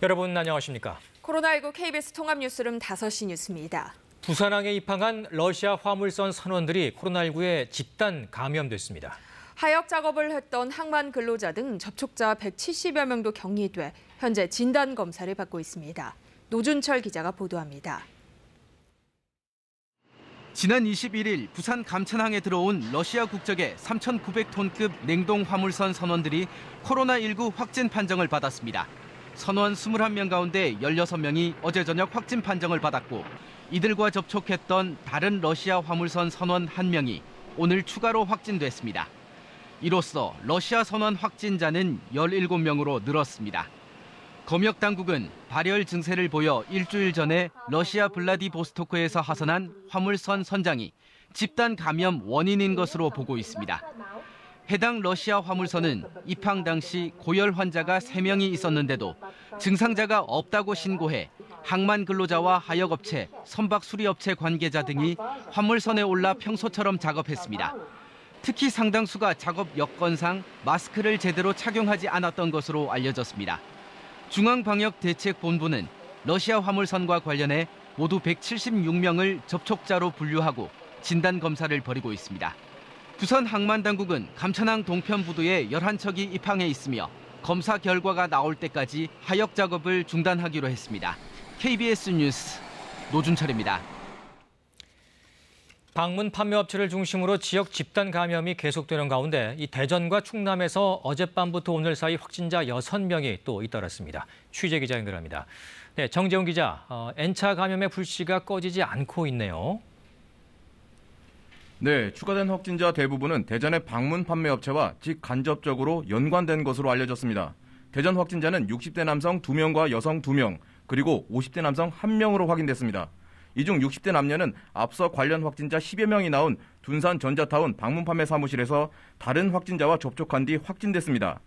여러분 안녕하십니까? 코로나19 KBS 통합뉴스룸 5시 뉴스입니다. 부산항에 입항한 러시아 화물선 선원들이 코로나19에 집단 감염됐습니다. 하역 작업을 했던 항만 근로자 등 접촉자 170여 명도 격리돼 현재 진단 검사를 받고 있습니다. 노준철 기자가 보도합니다. 지난 21일 부산 감천항에 들어온 러시아 국적의 3,900톤급 냉동 화물선 선원들이 코로나19 확진 판정을 받았습니다. 선원 21명 가운데 16명이 어제 저녁 확진 판정을 받았고 이들과 접촉했던 다른 러시아 화물선 선원 1명이 오늘 추가로 확진됐습니다. 이로써 러시아 선원 확진자는 17명으로 늘었습니다. 검역 당국은 발열 증세를 보여 일주일 전에 러시아 블라디보스토크에서 하선한 화물선 선장이 집단 감염 원인인 것으로 보고 있습니다. 해당 러시아 화물선은 입항 당시 고열 환자가 3명이 있었는데도 증상자가 없다고 신고해 항만 근로자와 하역업체, 선박 수리업체 관계자 등이 화물선에 올라 평소처럼 작업했습니다. 특히 상당수가 작업 여건상 마스크를 제대로 착용하지 않았던 것으로 알려졌습니다. 중앙방역대책본부는 러시아 화물선과 관련해 모두 176명을 접촉자로 분류하고 진단검사를 벌이고 있습니다. 부산 항만당국은 감천항 동편부두에 11척이 입항해 있으며 검사 결과가 나올 때까지 하역 작업을 중단하기로 했습니다. KBS 뉴스 노준철입니다. 방문 판매업체를 중심으로 지역 집단 감염이 계속되는 가운데 이 대전과 충남에서 어젯밤부터 오늘 사이 확진자 6명이 또 잇따랐습니다. 취재 기자 연결합니다. 네, 정재훈 기자, N차 감염의 불씨가 꺼지지 않고 있네요. 네, 추가된 확진자 대부분은 대전의 방문 판매업체와 직간접적으로 연관된 것으로 알려졌습니다. 대전 확진자는 60대 남성 2명과 여성 2명, 그리고 50대 남성 1명으로 확인됐습니다. 이 중 60대 남녀는 앞서 관련 확진자 10여 명이 나온 둔산 전자타운 방문 판매 사무실에서 다른 확진자와 접촉한 뒤 확진됐습니다.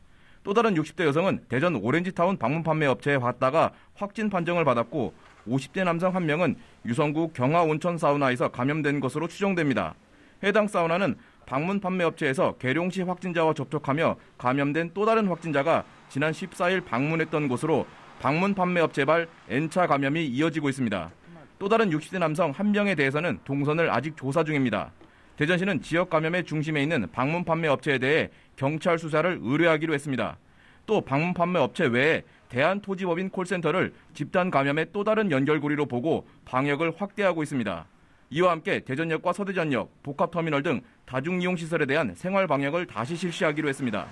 또 다른 60대 여성은 대전 오렌지타운 방문 판매업체에 왔다가 확진 판정을 받았고 50대 남성 1명은 유성구 경화온천 사우나에서 감염된 것으로 추정됩니다. 해당 사우나는 방문 판매업체에서 계룡시 확진자와 접촉하며 감염된 또 다른 확진자가 지난 14일 방문했던 곳으로 방문 판매업체발 N차 감염이 이어지고 있습니다. 또 다른 60대 남성 1명에 대해서는 동선을 아직 조사 중입니다. 대전시는 지역 감염의 중심에 있는 방문 판매업체에 대해 경찰 수사를 의뢰하기로 했습니다. 또 방문 판매업체 외에 대한토지법인 콜센터를 집단 감염의 또 다른 연결고리로 보고 방역을 확대하고 있습니다. 이와 함께 대전역과 서대전역, 복합터미널 등 다중이용시설에 대한 생활 방역을 다시 실시하기로 했습니다.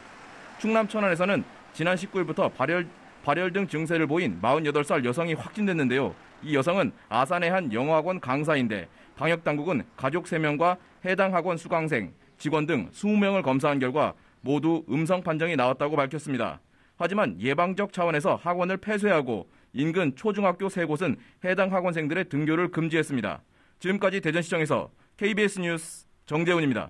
충남 천안에서는 지난 19일부터 발열 등 증세를 보인 48살 여성이 확진됐는데요. 이 여성은 아산의 한 영어학원 강사인데 방역당국은 가족 3명과 해당 학원 수강생, 직원 등 20명을 검사한 결과 모두 음성 판정이 나왔다고 밝혔습니다. 하지만 예방적 차원에서 학원을 폐쇄하고 인근 초중학교 3곳은 해당 학원생들의 등교를 금지했습니다. 지금까지 대전시청에서 KBS 뉴스 정재훈입니다.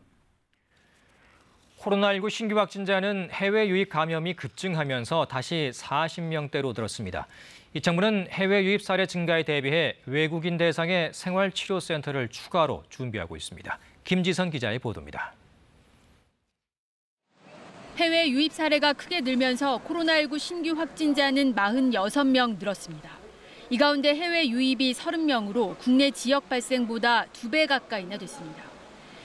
코로나19 신규 확진자는 해외 유입 감염이 급증하면서 다시 40명대로 늘었습니다. 이 정부는 해외 유입 사례 증가에 대비해 외국인 대상의 생활치료센터를 추가로 준비하고 있습니다. 김지선 기자의 보도입니다. 해외 유입 사례가 크게 늘면서 코로나19 신규 확진자는 46명 늘었습니다. 이 가운데 해외 유입이 30명으로 국내 지역 발생보다 2배 가까이나 됐습니다.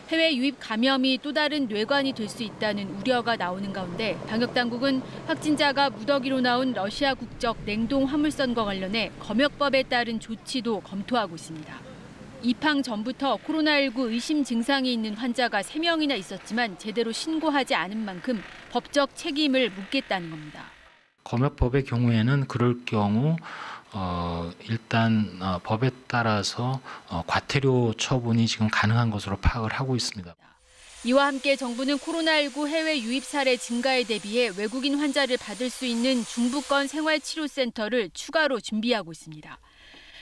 해외 유입 감염이 또 다른 뇌관이 될 수 있다는 우려가 나오는 가운데 방역당국은 확진자가 무더기로 나온 러시아 국적 냉동 화물선과 관련해 검역법에 따른 조치도 검토하고 있습니다. 입항 전부터 코로나19 의심 증상이 있는 환자가 3명이나 있었지만 제대로 신고하지 않은 만큼 법적 책임을 묻겠다는 겁니다. 검역법의 경우에는 그럴 경우 일단 법에 따라서 과태료 처분이 지금 가능한 것으로 파악을 하고 있습니다. 이와 함께 정부는 코로나19 해외 유입 사례 증가에 대비해 외국인 환자를 받을 수 있는 중부권 생활치료센터를 추가로 준비하고 있습니다.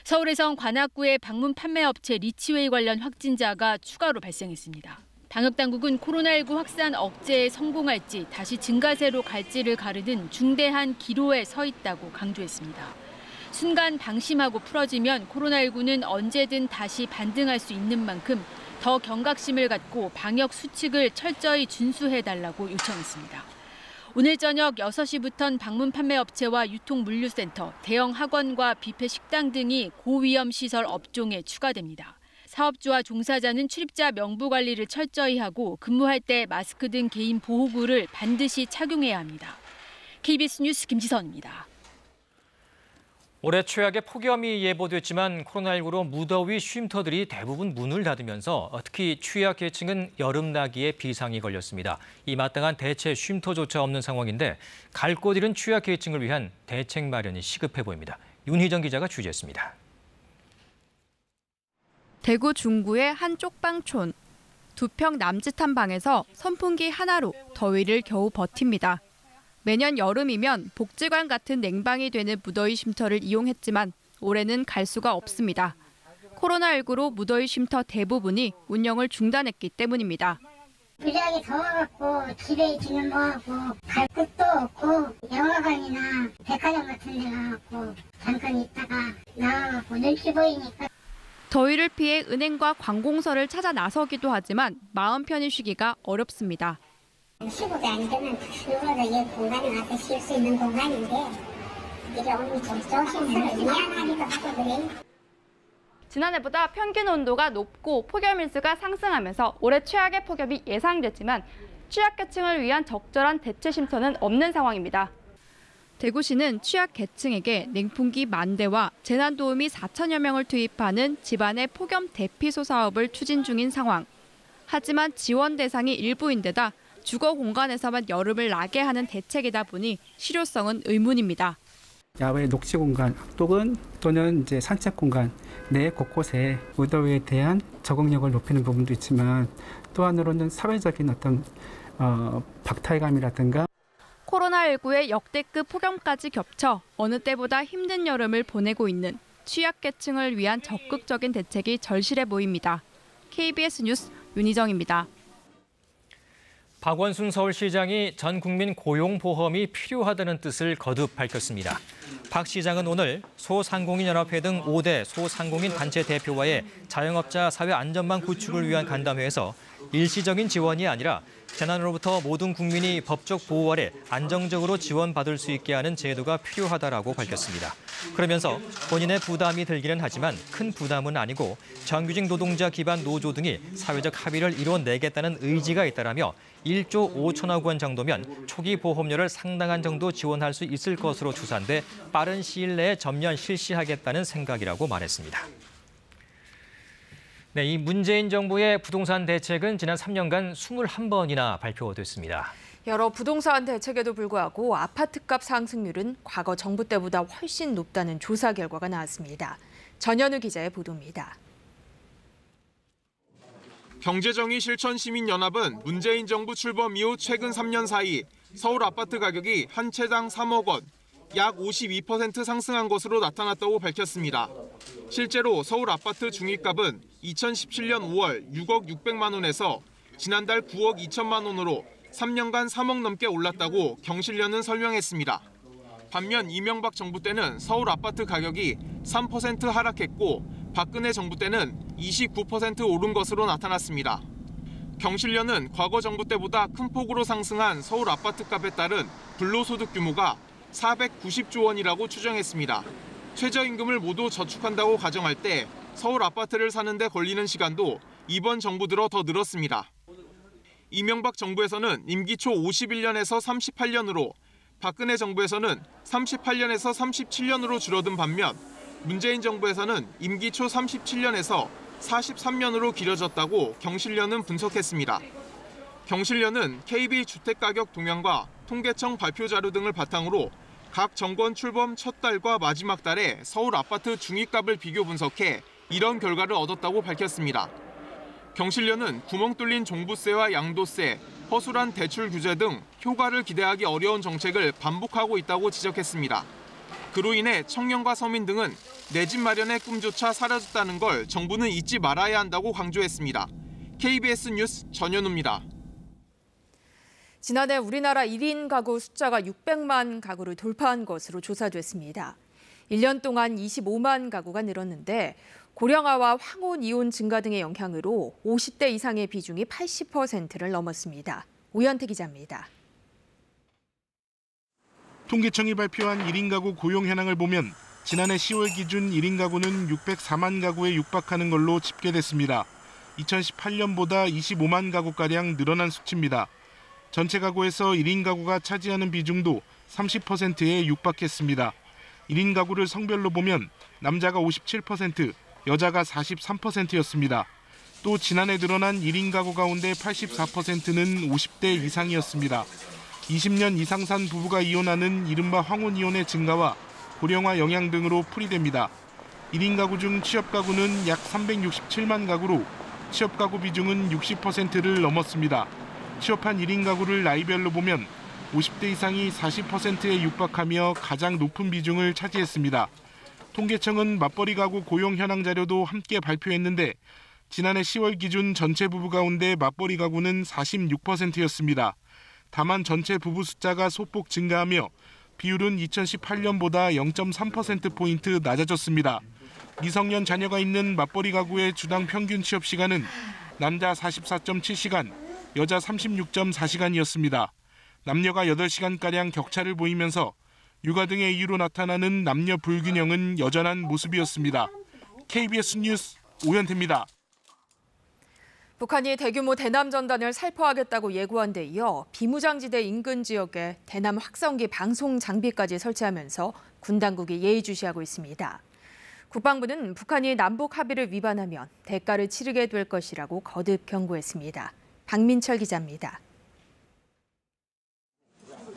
서울에선 관악구의 방문 판매업체 리치웨이 관련 확진자가 추가로 발생했습니다. 방역당국은 코로나19 확산 억제에 성공할지 다시 증가세로 갈지를 가르는 중대한 기로에 서 있다고 강조했습니다. 순간 방심하고 풀어지면 코로나19는 언제든 다시 반등할 수 있는 만큼 더 경각심을 갖고 방역 수칙을 철저히 준수해달라고 요청했습니다. 오늘 저녁 6시부터는 방문 판매 업체와 유통 물류센터, 대형 학원과 뷔페 식당 등이 고위험 시설 업종에 추가됩니다. 사업주와 종사자는 출입자 명부 관리를 철저히 하고 근무할 때 마스크 등 개인 보호구를 반드시 착용해야 합니다. KBS 뉴스 김지선입니다. 올해 최악의 폭염이 예보됐지만 코로나19로 무더위 쉼터들이 대부분 문을 닫으면서 특히 취약계층은 여름나기에 비상이 걸렸습니다. 이 마땅한 대체 쉼터조차 없는 상황인데 갈 곳 잃은 취약계층을 위한 대책 마련이 시급해 보입니다. 윤희정 기자가 취재했습니다. 대구 중구의 한 쪽방촌. 2평 남짓한 방에서 선풍기 하나로 더위를 겨우 버팁니다. 매년 여름이면 복지관 같은 냉방이 되는 무더위 쉼터를 이용했지만 올해는 갈 수가 없습니다. 코로나19로 무더위 쉼터 대부분이 운영을 중단했기 때문입니다. 무지하게 더워갖고 집에 있기는 뭐하고 갈 곳도 없고 영화관이나 백화점 같은 데 가갖고 잠깐 있다가 나와갖고 눈치 보이니까. 더위를 피해 은행과 관공서를 찾아 나서기도 하지만 마음 편히 쉬기가 어렵습니다. 쉬고도 안 되면 누구라도 이 공간에 와서 쉴 수 있는 공간인데 이게 오늘 좀 조심해서 미안하기도 하고 그래. 지난해보다 평균 온도가 높고 폭염일수가 상승하면서 올해 최악의 폭염이 예상됐지만 취약계층을 위한 적절한 대체 쉼터는 없는 상황입니다. 대구시는 취약계층에게 냉풍기 10,000대와 재난도우미 4천여 명을 투입하는 집안의 폭염 대피소 사업을 추진 중인 상황. 하지만 지원 대상이 일부인데다 주거 공간에서만 여름을 나게 하는 대책이다 보니 실효성은 의문입니다. 야외 녹지 공간, 또는 이제 산책 공간, 내 곳곳에 무더위에 대한 적응력을 높이는 부분도 있지만 또 한으로는 사회적인 어떤 박탈감이라든가 코로나19의 역대급 폭염까지 겹쳐 어느 때보다 힘든 여름을 보내고 있는 취약계층을 위한 적극적인 대책이 절실해 보입니다. KBS 뉴스 윤희정입니다. 박원순 서울시장이 전 국민 고용보험이 필요하다는 뜻을 거듭 밝혔습니다. 박 시장은 오늘 소상공인연합회 등 5대 소상공인 단체 대표와의 자영업자 사회 안전망 구축을 위한 간담회에서 일시적인 지원이 아니라 재난으로부터 모든 국민이 법적 보호 아래 안정적으로 지원받을 수 있게 하는 제도가 필요하다라고 밝혔습니다. 그러면서 본인의 부담이 들기는 하지만 큰 부담은 아니고 정규직 노동자 기반 노조 등이 사회적 합의를 이뤄내겠다는 의지가 있다라며 1조 5천억 원 정도면 초기 보험료를 상당한 정도 지원할 수 있을 것으로 추산돼 빠른 시일 내에 전면 실시하겠다는 생각이라고 말했습니다. 네, 이 문재인 정부의 부동산 대책은 지난 3년간 21번이나 발표됐습니다. 여러 부동산 대책에도 불구하고 아파트값 상승률은 과거 정부 때보다 훨씬 높다는 조사 결과가 나왔습니다. 전현우 기자의 보도입니다. 경제정의 실천시민연합은 문재인 정부 출범 이후 최근 3년 사이 서울 아파트 가격이 한 채당 3억 원, 약 52% 상승한 것으로 나타났다고 밝혔습니다. 실제로 서울 아파트 중위값은 2017년 5월 6억 600만 원에서 지난달 9억 2천만 원으로 3년간 3억 넘게 올랐다고 경실련은 설명했습니다. 반면 이명박 정부 때는 서울 아파트 가격이 3% 하락했고 박근혜 정부 때는 29% 오른 것으로 나타났습니다. 경실련은 과거 정부 때보다 큰 폭으로 상승한 서울 아파트값에 따른 불로소득 규모가 490조 원이라고 추정했습니다. 최저임금을 모두 저축한다고 가정할 때 서울 아파트를 사는 데 걸리는 시간도 이번 정부 들어 더 늘었습니다. 이명박 정부에서는 임기 초 51년에서 38년으로, 박근혜 정부에서는 38년에서 37년으로 줄어든 반면 문재인 정부에서는 임기 초 37년에서 43년으로 길어졌다고 경실련은 분석했습니다. 경실련은 KB 주택가격 동향과 통계청 발표 자료 등을 바탕으로 각 정권 출범 첫 달과 마지막 달에 서울 아파트 중위값을 비교 분석해 이런 결과를 얻었다고 밝혔습니다. 경실련은 구멍 뚫린 종부세와 양도세, 허술한 대출 규제 등 효과를 기대하기 어려운 정책을 반복하고 있다고 지적했습니다. 그로 인해 청년과 서민 등은 내 집 마련의 꿈조차 사라졌다는 걸 정부는 잊지 말아야 한다고 강조했습니다. KBS 뉴스 전현우입니다. 지난해 우리나라 1인 가구 숫자가 600만 가구를 돌파한 것으로 조사됐습니다. 1년 동안 25만 가구가 늘었는데 고령화와 황혼 이혼 증가 등의 영향으로 50대 이상의 비중이 80%를 넘었습니다. 오현태 기자입니다. 통계청이 발표한 1인 가구 고용 현황을 보면 지난해 10월 기준 1인 가구는 604만 가구에 육박하는 걸로 집계됐습니다. 2018년보다 25만 가구가량 늘어난 수치입니다. 전체 가구에서 1인 가구가 차지하는 비중도 30%에 육박했습니다. 1인 가구를 성별로 보면 남자가 57%, 여자가 43%였습니다. 또 지난해 늘어난 1인 가구 가운데 84%는 50대 이상이었습니다. 20년 이상 산 부부가 이혼하는 이른바 황혼 이혼의 증가와 고령화 영향 등으로 풀이됩니다. 1인 가구 중 취업 가구는 약 367만 가구로 취업 가구 비중은 60%를 넘었습니다. 취업한 1인 가구를 나이별로 보면 50대 이상이 40%에 육박하며 가장 높은 비중을 차지했습니다. 통계청은 맞벌이 가구 고용 현황 자료도 함께 발표했는데 지난해 10월 기준 전체 부부 가운데 맞벌이 가구는 46%였습니다. 다만 전체 부부 숫자가 소폭 증가하며 비율은 2018년보다 0.3%포인트 낮아졌습니다. 미성년 자녀가 있는 맞벌이 가구의 주당 평균 취업 시간은 남자 44.7시간, 여자 36.4시간이었습니다. 남녀가 8시간가량 격차를 보이면서 육아 등의 이유로 나타나는 남녀 불균형은 여전한 모습이었습니다. KBS 뉴스 오현태입니다. 북한이 대규모 대남 전단을 살포하겠다고 예고한 데 이어 비무장지대 인근 지역에 대남 확성기 방송 장비까지 설치하면서 군 당국이 예의주시하고 있습니다. 국방부는 북한이 남북 합의를 위반하면 대가를 치르게 될 것이라고 거듭 경고했습니다. 박민철 기자입니다.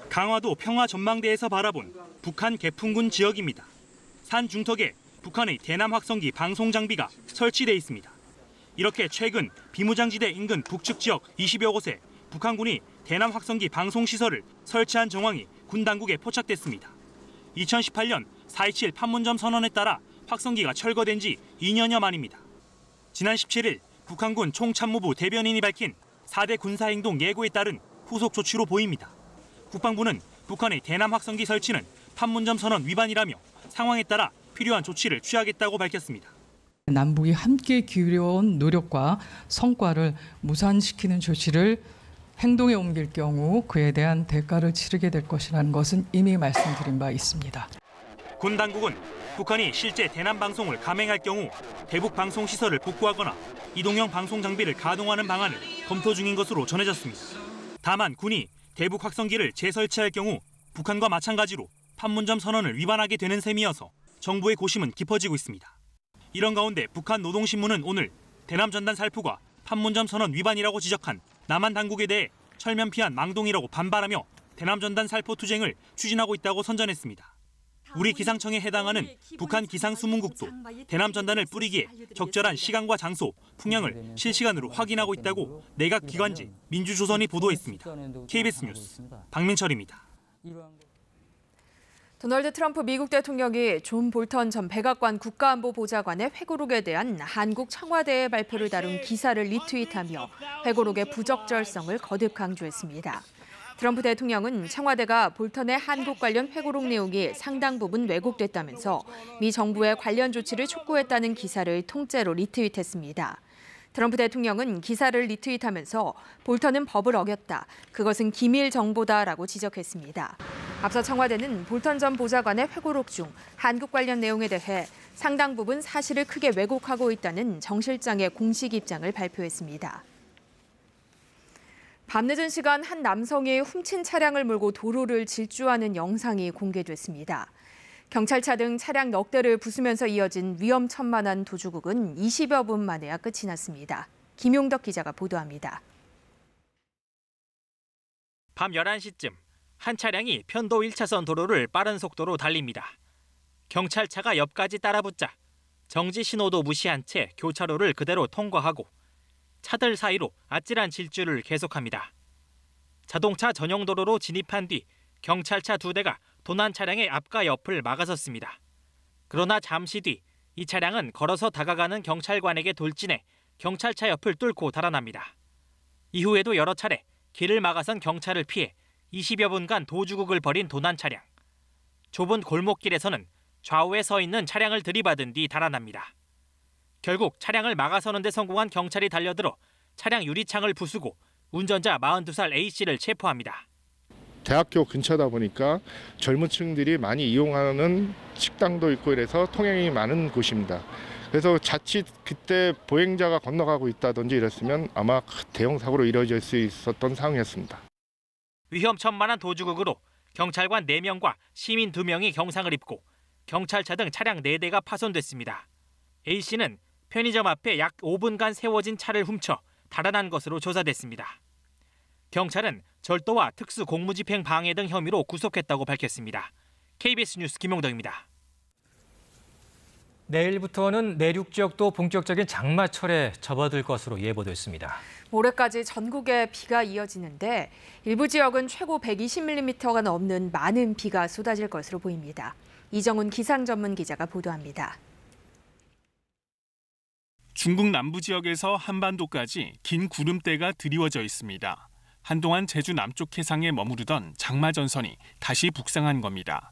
강화도 평화전망대에서 바라본 북한 개풍군 지역입니다. 산 중턱에 북한의 대남 확성기 방송 장비가 설치돼 있습니다. 이렇게 최근 비무장지대 인근 북측 지역 20여 곳에 북한군이 대남 확성기 방송시설을 설치한 정황이 군 당국에 포착됐습니다. 2018년 4.27 판문점 선언에 따라 확성기가 철거된 지 2년여 만입니다. 지난 17일 북한군 총참모부 대변인이 밝힌 4대 군사행동 예고에 따른 후속 조치로 보입니다. 국방부는 북한의 대남 확성기 설치는 판문점 선언 위반이라며 상황에 따라 필요한 조치를 취하겠다고 밝혔습니다. 남북이 함께 기울여온 노력과 성과를 무산시키는 조치를 행동에 옮길 경우 그에 대한 대가를 치르게 될 것이라는 것은 이미 말씀드린 바 있습니다. 군 당국은 북한이 실제 대남 방송을 감행할 경우 대북 방송 시설을 복구하거나 이동형 방송 장비를 가동하는 방안을 검토 중인 것으로 전해졌습니다. 다만 군이 대북 확성기를 재설치할 경우 북한과 마찬가지로 판문점 선언을 위반하게 되는 셈이어서 정부의 고심은 깊어지고 있습니다. 이런 가운데 북한 노동신문은 오늘 대남 전단 살포가 판문점 선언 위반이라고 지적한 남한 당국에 대해 철면피한 망동이라고 반발하며 대남 전단 살포 투쟁을 추진하고 있다고 선전했습니다. 우리 기상청에 해당하는 북한 기상수문국도 대남 전단을 뿌리기에 적절한 시간과 장소, 풍향을 실시간으로 확인하고 있다고 내각기관지 민주조선이 보도했습니다. KBS 뉴스 박민철입니다. 도널드 트럼프 미국 대통령이 존 볼턴 전 백악관 국가안보보좌관의 회고록에 대한 한국 청와대의 발표를 다룬 기사를 리트윗하며 회고록의 부적절성을 거듭 강조했습니다. 트럼프 대통령은 청와대가 볼턴의 한국 관련 회고록 내용이 상당 부분 왜곡됐다면서 미 정부의 관련 조치를 촉구했다는 기사를 통째로 리트윗했습니다. 트럼프 대통령은 기사를 리트윗하면서 볼턴은 법을 어겼다. 그것은 기밀 정보다라고 지적했습니다. 앞서 청와대는 볼턴 전 보좌관의 회고록 중 한국 관련 내용에 대해 상당 부분 사실을 크게 왜곡하고 있다는 정 실장의 공식 입장을 발표했습니다. 밤늦은 시간 한 남성이 훔친 차량을 몰고 도로를 질주하는 영상이 공개됐습니다. 경찰차 등 차량 넉 대를 부수면서 이어진 위험천만한 도주국은 20여 분 만에야 끝이 났습니다. 김용덕 기자가 보도합니다. 밤 11시쯤 한 차량이 편도 1차선 도로를 빠른 속도로 달립니다. 경찰차가 옆까지 따라붙자 정지 신호도 무시한 채 교차로를 그대로 통과하고 차들 사이로 아찔한 질주를 계속합니다. 자동차 전용 도로로 진입한 뒤 경찰차 2대가 도난 차량의 앞과 옆을 막아섰습니다. 그러나 잠시 뒤 이 차량은 걸어서 다가가는 경찰관에게 돌진해 경찰차 옆을 뚫고 달아납니다. 이후에도 여러 차례 길을 막아선 경찰을 피해 20여 분간 도주국을 벌인 도난 차량. 좁은 골목길에서는 좌우에 서 있는 차량을 들이받은 뒤 달아납니다. 결국 차량을 막아서는 데 성공한 경찰이 달려들어 차량 유리창을 부수고 운전자 42살 A씨를 체포합니다. 대학교 근처다 보니까 젊은 층들이 많이 이용하는 식당도 있고 이래서 통행이 많은 곳입니다. 그래서 자칫 그때 보행자가 건너가고 있다든지 이랬으면 아마 대형 사고로 이루어질 수 있었던 상황이었습니다. 위험천만한 도주극으로 경찰관 4명과 시민 2명이 경상을 입고 경찰차 등 차량 4대가 파손됐습니다. A씨는 편의점 앞에 약 5분간 세워진 차를 훔쳐 달아난 것으로 조사됐습니다. 경찰은 절도와 특수 공무집행 방해 등 혐의로 구속했다고 밝혔습니다. KBS 뉴스 김용덕입니다. 내일부터는 내륙 지역도 본격적인 장마철에 접어들 것으로 예보됐습니다. 모레까지 전국에 비가 이어지는데 일부 지역은 최고 120mm가 넘는 많은 비가 쏟아질 것으로 보입니다. 이정훈 기상 전문 기자가 보도합니다. 중국 남부 지역에서 한반도까지 긴 구름대가 드리워져 있습니다. 한동안 제주 남쪽 해상에 머무르던 장마전선이 다시 북상한 겁니다.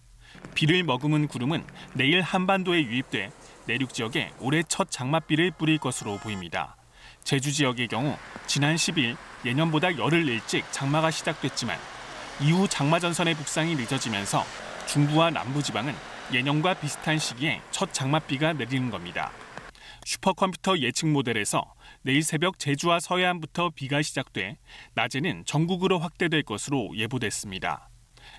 비를 머금은 구름은 내일 한반도에 유입돼 내륙 지역에 올해 첫 장맛비를 뿌릴 것으로 보입니다. 제주 지역의 경우 지난 10일 예년보다 열흘 일찍 장마가 시작됐지만 이후 장마전선의 북상이 늦어지면서 중부와 남부지방은 예년과 비슷한 시기에 첫 장맛비가 내리는 겁니다. 슈퍼컴퓨터 예측 모델에서 내일 새벽 제주와 서해안부터 비가 시작돼 낮에는 전국으로 확대될 것으로 예보됐습니다.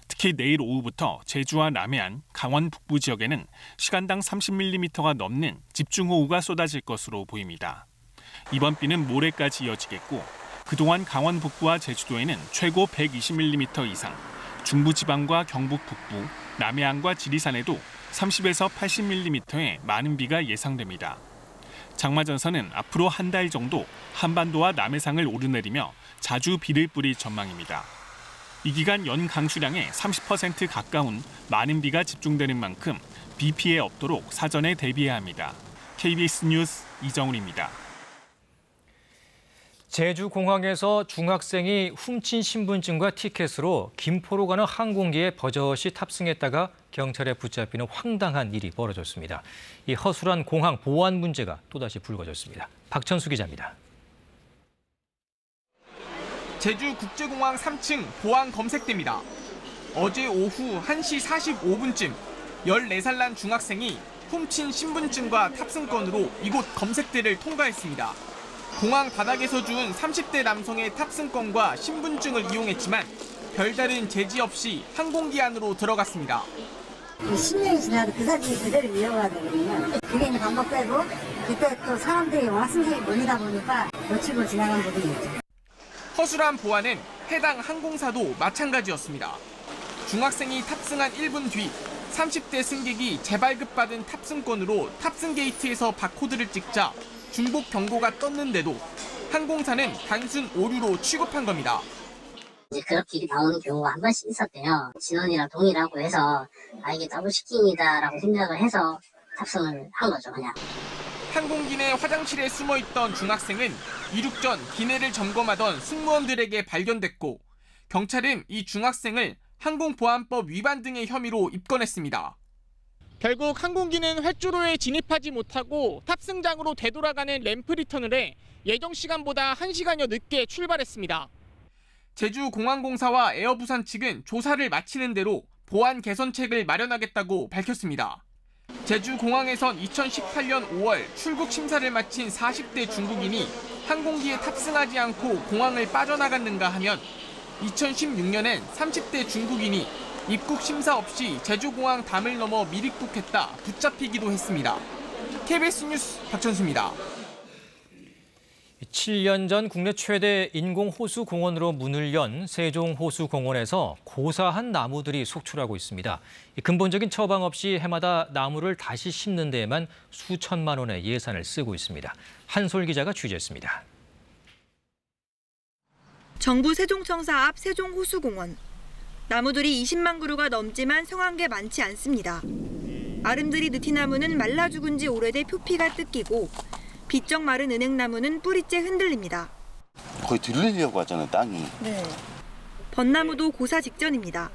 특히 내일 오후부터 제주와 남해안, 강원 북부 지역에는 시간당 30mm가 넘는 집중호우가 쏟아질 것으로 보입니다. 이번 비는 모레까지 이어지겠고 그동안 강원 북부와 제주도에는 최고 120mm 이상, 중부지방과 경북 북부, 남해안과 지리산에도 30에서 80mm의 많은 비가 예상됩니다. 장마전선은 앞으로 한 달 정도 한반도와 남해상을 오르내리며 자주 비를 뿌릴 전망입니다. 이 기간 연 강수량의 30% 가까운 많은 비가 집중되는 만큼 비 피해 없도록 사전에 대비해야 합니다. KBS 뉴스 이정훈입니다. 제주공항에서 중학생이 훔친 신분증과 티켓으로 김포로 가는 항공기에 버젓이 탑승했다가 경찰에 붙잡히는 황당한 일이 벌어졌습니다. 이 허술한 공항 보안 문제가 또다시 불거졌습니다. 박천수 기자입니다. 제주국제공항 3층 보안 검색대입니다. 어제 오후 1시 45분쯤 14살 난 중학생이 훔친 신분증과 탑승권으로 이곳 검색대를 통과했습니다. 공항 바닥에서 준 30대 남성의 탑승권과 신분증을 이용했지만 별다른 제지 없이 항공기 안으로 들어갔습니다. 10년이 지나도 그 사진이 그대로 이어가거든요. 그게 이제 반복되고 그때 또 사람들이 워낙 승객이 몰리다 보니까 놓치고 지나간 부분이 있죠. 허술한 보안은 해당 항공사도 마찬가지였습니다. 중학생이 탑승한 1분 뒤 30대 승객이 재발급받은 탑승권으로 탑승 게이트에서 바코드를 찍자 중복 경고가 떴는데도 항공사는 단순 오류로 취급한 겁니다. 이제 그렇게 나오는 경우가 한 번씩 있었대요. 진원이랑 동일하고 해서 이게 더블 시킹이다라고 생각을 해서 탑승을 한 거죠, 그냥. 항공기 내 화장실에 숨어있던 중학생은 이륙 전 기내를 점검하던 승무원들에게 발견됐고 경찰은 이 중학생을 항공보안법 위반 등의 혐의로 입건했습니다. 결국 항공기는 활주로에 진입하지 못하고 탑승장으로 되돌아가는 램프 리턴을 해 예정 시간보다 1시간여 늦게 출발했습니다. 제주공항공사와 에어부산 측은 조사를 마치는 대로 보안 개선책을 마련하겠다고 밝혔습니다. 제주공항에선 2018년 5월 출국 심사를 마친 40대 중국인이 항공기에 탑승하지 않고 공항을 빠져나갔는가 하면 2016년엔 30대 중국인이 입국 심사 없이 제주공항 담을 넘어 밀입국했다 붙잡히기도 했습니다. KBS 뉴스 박천수입니다. 7년 전 국내 최대 인공호수공원으로 문을 연 세종호수공원에서 고사한 나무들이 속출하고 있습니다. 근본적인 처방 없이 해마다 나무를 다시 심는 데에만 수천만 원의 예산을 쓰고 있습니다. 한솔 기자가 취재했습니다. 정부 세종청사 앞 세종호수공원. 나무들이 20만 그루가 넘지만 성한 게 많지 않습니다. 아름드리 느티나무는 말라 죽은 지 오래돼 표피가 뜯기고 비쩍 마른 은행나무는 뿌리째 흔들립니다. 거의 들리려고 하잖아요, 땅이. 네. 벚나무도 고사 직전입니다.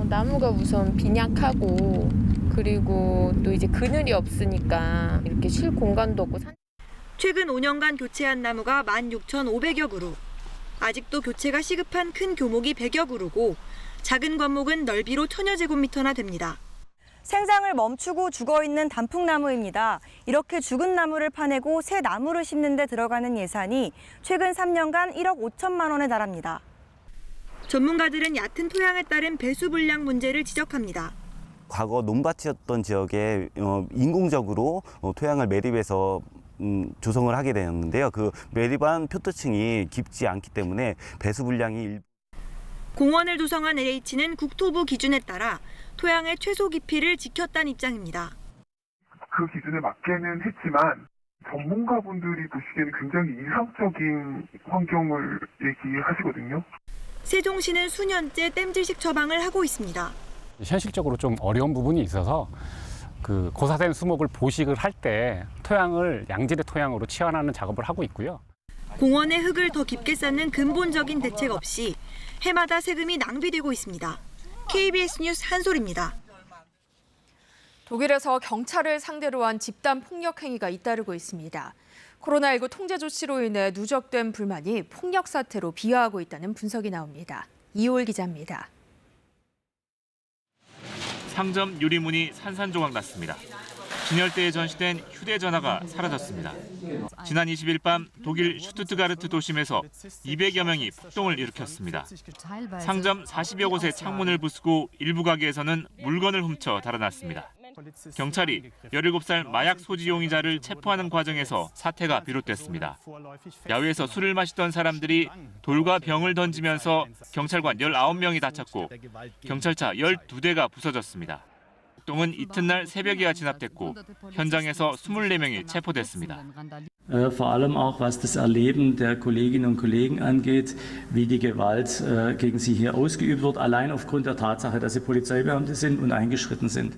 나무가 우선 빈약하고 그리고 또 이제 그늘이 없으니까 이렇게 쉴 공간도 없고. 최근 5년간 교체한 나무가 16,500여 그루. 아직도 교체가 시급한 큰 교목이 100여 그루고 작은 관목은 넓이로 1000여 제곱미터나 됩니다. 생장을 멈추고 죽어있는 단풍나무입니다. 이렇게 죽은 나무를 파내고 새 나무를 심는 데 들어가는 예산이 최근 3년간 1억 5천만 원에 달합니다. 전문가들은 얕은 토양에 따른 배수 불량 문제를 지적합니다. 과거 논밭이었던 지역에 인공적으로 토양을 매립해서 조성을 하게 되었는데요. 그 매립한 표토층이 깊지 않기 때문에 배수 불량이 공원을 조성한 LH는 국토부 기준에 따라 토양의 최소 깊이를 지켰다는 입장입니다. 그 기준에 맞게는 했지만 전문가분들이 보시기에는 굉장히 이상적인 환경을 얘기하시거든요. 세종시는 수년째 땜질식 처방을 하고 있습니다. 현실적으로 좀 어려운 부분이 있어서 그 고사된 수목을 보식을 할 때 토양을 양질의 토양으로 치환하는 작업을 하고 있고요. 공원의 흙을 더 깊게 쌓는 근본적인 대책 없이 해마다 세금이 낭비되고 있습니다. KBS 뉴스 한솔입니다. 독일에서 경찰을 상대로 한 집단 폭력 행위가 잇따르고 있습니다. 코로나19 통제 조치로 인해 누적된 불만이 폭력 사태로 비화하고 있다는 분석이 나옵니다. 이호을 기자입니다. 상점 유리문이 산산조각 났습니다. 진열대에 전시된 휴대전화가 사라졌습니다. 지난 20일 밤 독일 슈투트가르트 도심에서 200여 명이 폭동을 일으켰습니다. 상점 40여 곳의 창문을 부수고 일부 가게에서는 물건을 훔쳐 달아났습니다. 경찰이 17살 마약 소지 용의자를 체포하는 과정에서 사태가 비롯됐습니다. 야외에서 술을 마시던 사람들이 돌과 병을 던지면서 경찰관 19명이 다쳤고 경찰차 12대가 부서졌습니다. 폭동은 이튿날 새벽에야 진압됐고 현장에서 24명이 체포됐습니다. Vor allem auch was das Erleben der Kolleginnen und Kollegen angeht, wie die Gewalt gegen sie hier ausgeübt wird, allein aufgrund der Tatsache, dass sie Polizeibeamte sind und eingeschritten sind.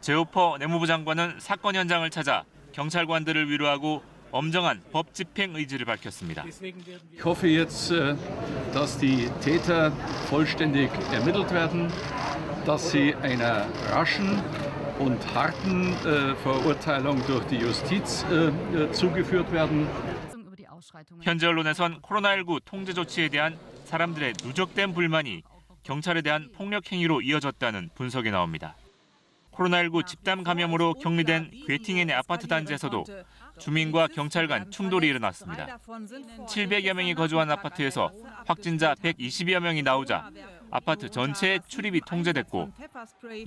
제오퍼 내무부 장관은 사건 현장을 찾아 경찰관들을 위로하고 엄정한 법 집행 의지를 밝혔습니다. Ich hoffe jetzt, dass die Täter vollständig ermittelt werden, dass sie einer raschen und harten Verurteilung durch die Justiz zugeführt werden. 현지 언론에선 코로나19 통제 조치에 대한 사람들의 누적된 불만이 경찰에 대한 폭력 행위로 이어졌다는 분석이 나옵니다. 코로나19 집단 감염으로 격리된 괴팅엔의 아파트 단지에서도 주민과 경찰 간 충돌이 일어났습니다. 700여 명이 거주한 아파트에서 확진자 120여 명이 나오자 아파트 전체의 출입이 통제됐고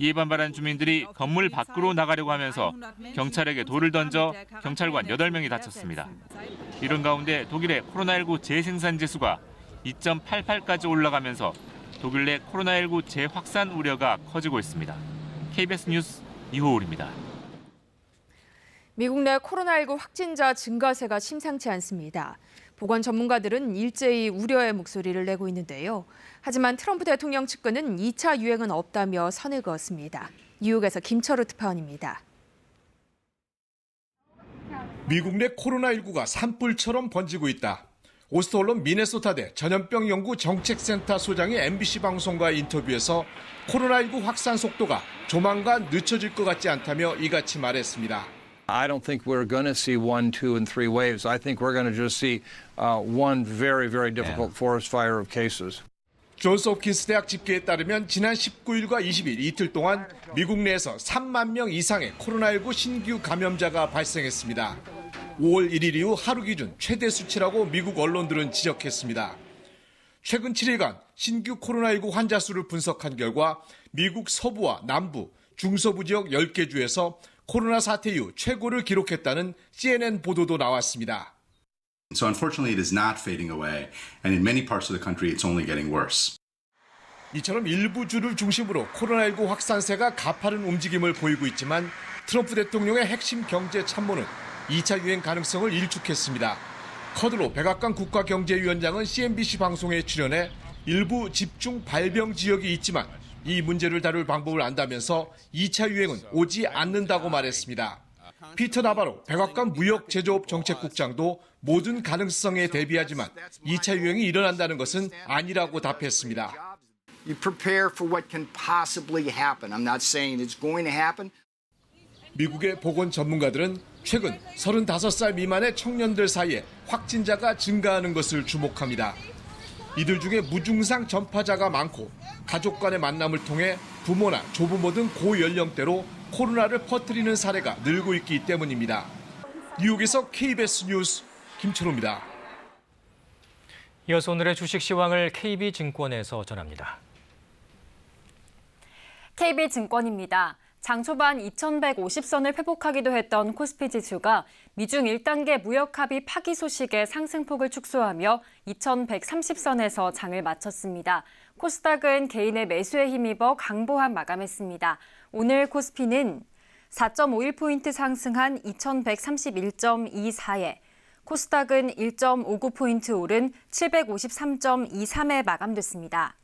이에 반발한 주민들이 건물 밖으로 나가려고 하면서 경찰에게 돌을 던져 경찰관 8명이 다쳤습니다. 이런 가운데 독일의 코로나19 재생산 지수가 2.88까지 올라가면서 독일 내 코로나19 재확산 우려가 커지고 있습니다. KBS 뉴스 이호울입니다. 미국 내 코로나19 확진자 증가세가 심상치 않습니다. 보건 전문가들은 일제히 우려의 목소리를 내고 있는데요. 하지만 트럼프 대통령 측근은 2차 유행은 없다며 선을 그었습니다. 뉴욕에서 김철우 특파원입니다. 미국 내 코로나19가 산불처럼 번지고 있다. 오스트 언론 미네소타대 전염병 연구 정책센터 소장이 MBC 방송과의 인터뷰에서 코로나19 확산 속도가 조만간 늦춰질 것 같지 않다며 이같이 말했습니다. I don't think we're going to see 1, 2, and 3 waves. I think we're going to just see one very, very difficult forest fire of cases. 존스 홉킨스 대학 집계에 따르면 지난 19일과 20일 이틀 동안 미국 내에서 3만 명 이상의 코로나19 신규 감염자가 발생했습니다. 5월 1일 이후 하루 기준 최대 수치라고 미국 언론들은 지적했습니다. 최근 7일간 신규 코로나19 환자 수를 분석한 결과 미국 서부와 남부, 중서부 지역 10개 주에서 코로나 사태 이후 최고를 기록했다는 CNN 보도도 나왔습니다. So unfortunately it is not fading away and in many parts of the country it's only getting worse. 이처럼 일부 주를 중심으로 코로나19 확산세가 가파른 움직임을 보이고 있지만 트럼프 대통령의 핵심 경제 참모는 2차 유행 가능성을 일축했습니다. 커드로 백악관 국가경제위원장은 CNBC 방송에 출연해 일부 집중 발병 지역이 있지만 이 문제를 다룰 방법을 안다면서 2차 유행은 오지 않는다고 말했습니다. 피터 나바로 백악관 무역제조업 정책국장도 모든 가능성에 대비하지만 2차 유행이 일어난다는 것은 아니라고 답했습니다. You prepare for what can possibly happen. I'm not saying it's going to happen. 미국의 보건 전문가들은 최근 35살 미만의 청년들 사이에 확진자가 증가하는 것을 주목합니다. 이들 중에 무증상 전파자가 많고 가족 간의 만남을 통해 부모나 조부모 등 고연령대로 코로나를 퍼뜨리는 사례가 늘고 있기 때문입니다. 뉴욕에서 KBS 뉴스 김철호입니다. 이어서 오늘의 주식 시황을 KB증권에서 전합니다. KB증권입니다. 장 초반 2150선을 회복하기도 했던 코스피 지수가 미중 1단계 무역 합의 파기 소식에 상승폭을 축소하며 2130선에서 장을 마쳤습니다. 코스닥은 개인의 매수에 힘입어 강보합 마감했습니다. 오늘 코스피는 4.51포인트 상승한 2131.24에 코스닥은 1.59포인트 오른 753.23에 마감됐습니다.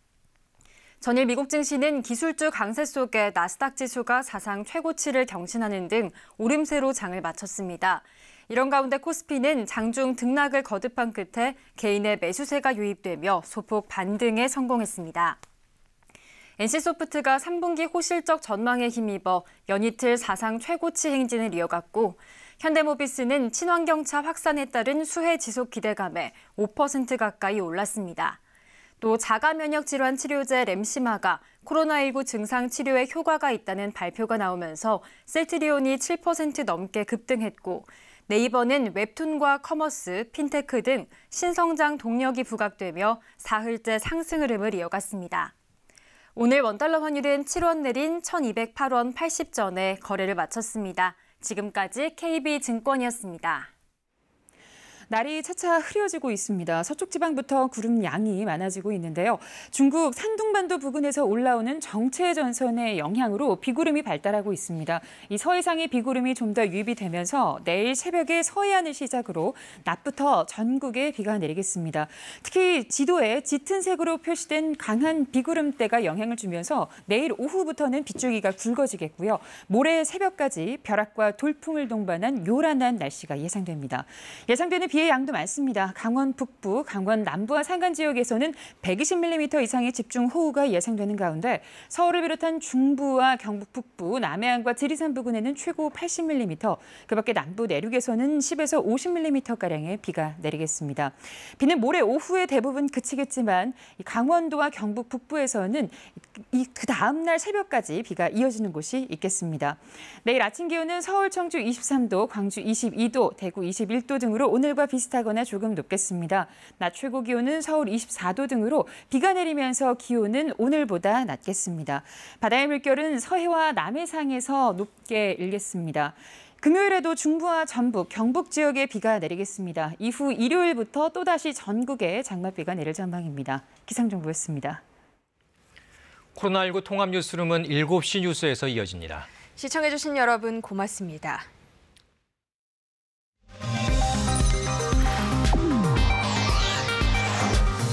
전일 미국 증시는 기술주 강세 속에 나스닥 지수가 사상 최고치를 경신하는 등 오름세로 장을 마쳤습니다. 이런 가운데 코스피는 장중 등락을 거듭한 끝에 개인의 매수세가 유입되며 소폭 반등에 성공했습니다. NC소프트가 3분기 호실적 전망에 힘입어 연이틀 사상 최고치 행진을 이어갔고 현대모비스는 친환경차 확산에 따른 수혜 지속 기대감에 5% 가까이 올랐습니다. 또 자가면역 질환 치료제 램시마가 코로나19 증상 치료에 효과가 있다는 발표가 나오면서 셀트리온이 7% 넘게 급등했고 네이버는 웹툰과 커머스, 핀테크 등 신성장 동력이 부각되며 사흘째 상승 흐름을 이어갔습니다. 오늘 원달러 환율은 7원 내린 1208원 80전에 거래를 마쳤습니다. 지금까지 KB증권이었습니다. 날이 차차 흐려지고 있습니다. 서쪽 지방부터 구름 양이 많아지고 있는데요. 중국 산둥반도 부근에서 올라오는 정체 전선의 영향으로 비구름이 발달하고 있습니다. 이 서해상의 비구름이 좀 더 유입이 되면서 내일 새벽에 서해안을 시작으로 낮부터 전국에 비가 내리겠습니다. 특히 지도에 짙은 색으로 표시된 강한 비구름대가 영향을 주면서 내일 오후부터는 빗줄기가 굵어지겠고요. 모레 새벽까지 벼락과 돌풍을 동반한 요란한 날씨가 예상됩니다. 예상되는 비의 양도 많습니다. 강원 북부, 강원 남부와 산간 지역에서는 120mm 이상의 집중호우가 예상되는 가운데 서울을 비롯한 중부와 경북 북부, 남해안과 지리산 부근에는 최고 80mm, 그밖에 남부 내륙에서는 10에서 50mm가량의 비가 내리겠습니다. 비는 모레 오후에 대부분 그치겠지만 강원도와 경북 북부에서는 그 다음 날 새벽까지 비가 이어지는 곳이 있겠습니다. 내일 아침 기온은 서울, 청주 23도, 광주 22도, 대구 21도 등으로 오늘과 비슷하거나 조금 높겠습니다. 낮 최고 기온은 서울 24도 등으로 비가 내리면서 기온은 오늘보다 낮겠습니다. 바다의 물결은 서해와 남해상에서 높게 일겠습니다. 금요일에도 중부와 전북, 경북 지역에 비가 내리겠습니다. 이후 일요일부터 또다시 전국에 장맛비가 내릴 전망입니다. 기상정보였습니다. 코로나19 통합 뉴스룸은 7시 뉴스에서 이어집니다. 시청해주신 여러분 고맙습니다.